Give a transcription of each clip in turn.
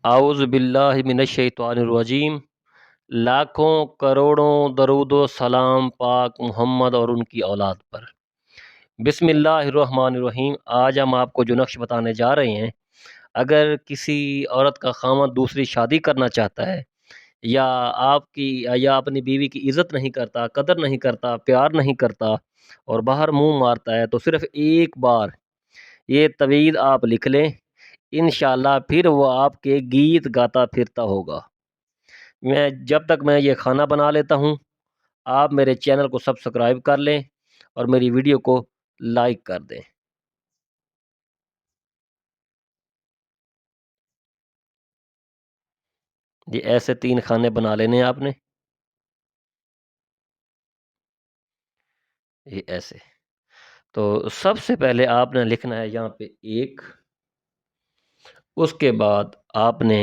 اعوذ باللہ من الشیطان الرجیم۔ لاکھوں کروڑوں درود و سلام پاک محمد اور ان کی اولاد پر۔ بسم اللہ الرحمن الرحیم۔ آج ہم آپ کو جو نقش بتانے جا رہے ہیں، اگر کسی عورت کا خاوند دوسری شادی کرنا چاہتا ہے یا آپ کی یا اپنی بیوی کی عزت نہیں کرتا، قدر نہیں کرتا، پیار نہیں کرتا اور باہر منہ مارتا ہے، تو صرف ایک بار یہ تویز آپ لکھ لیں، انشاءاللہ پھر وہ آپ کے گیت گاتا پھرتا ہوگا۔ جب تک میں یہ کھانا بنا لیتا ہوں، آپ میرے چینل کو سبسکرائب کر لیں اور میری ویڈیو کو لائک کر دیں۔ یہ ایسے 3 کھانے بنا لینے ہیں آپ نے، یہ ایسے۔ تو سب سے پہلے آپ نے لکھنا ہے یہاں پہ 1، اس کے بعد آپ نے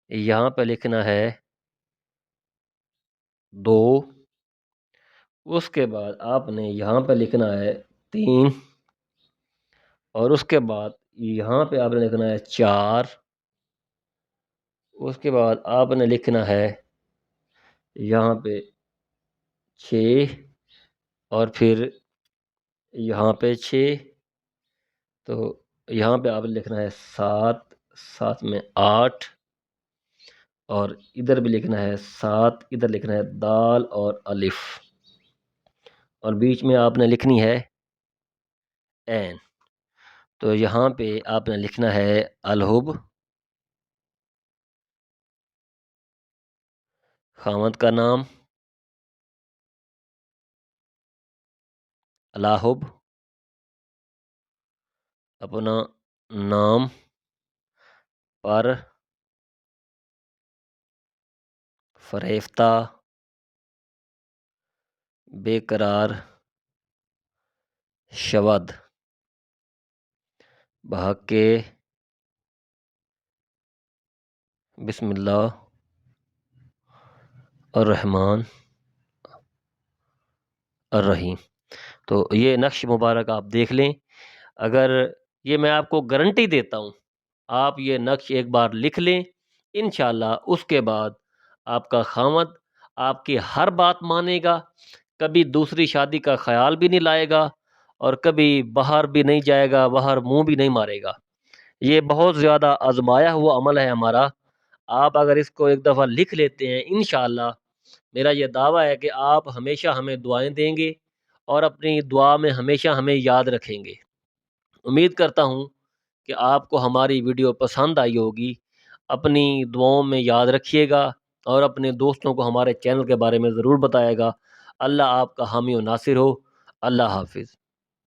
یہاں پہ لکھنا ہے 2، اس کے بعد آپ نے یہاں پہ لکھنا ہے 3، اور اس کے بعد یہاں پہ آپ نے لکھنا ہے 4، اس کے بعد آپ نے لکھنا ہے یہاں پہ 6، اور پھر یہاں پہ 6، تو یہاں پہ آپ نے لکھنا ہے 7، ساتھ میں 8، اور ادھر بھی لکھنا ہے 7، ادھر لکھنا ہے دال اور الف، اور بیچ میں آپ نے لکھنی ہے عین۔ تو یہاں پہ آپ نے لکھنا ہے الحب، خاوند کا نام، الاحب، اپنا نام پر فریفتہ بے قرار شود بحق بسم اللہ الرحمن الرحیم۔ تو یہ نقش مبارک آپ دیکھ لیں، اگر یہ میں آپ کو گارنٹی دیتا ہوں، آپ یہ نقش ایک بار لکھ لیں، انشاءاللہ اس کے بعد آپ کا خاوند آپ کی ہر بات مانے گا، کبھی دوسری شادی کا خیال بھی نہیں لائے گا، اور کبھی باہر بھی نہیں جائے گا، باہر منہ بھی نہیں مارے گا۔ یہ بہت زیادہ آزمایا ہوا عمل ہے ہمارا۔ آپ اگر اس کو ایک دفعہ لکھ لیتے ہیں، انشاءاللہ میرا یہ دعویٰ ہے کہ آپ ہمیشہ ہمیں دعائیں دیں گے اور اپنی دعا میں ہمیشہ ہمیں یاد رکھیں گے۔ امید کرتا ہوں کہ آپ کو ہماری ویڈیو پسند آئی ہوگی۔ اپنی دعاؤں میں یاد رکھیے گا اور اپنے دوستوں کو ہمارے چینل کے بارے میں ضرور بتائے گا۔ اللہ آپ کا حامی و ناصر ہو۔ اللہ حافظ۔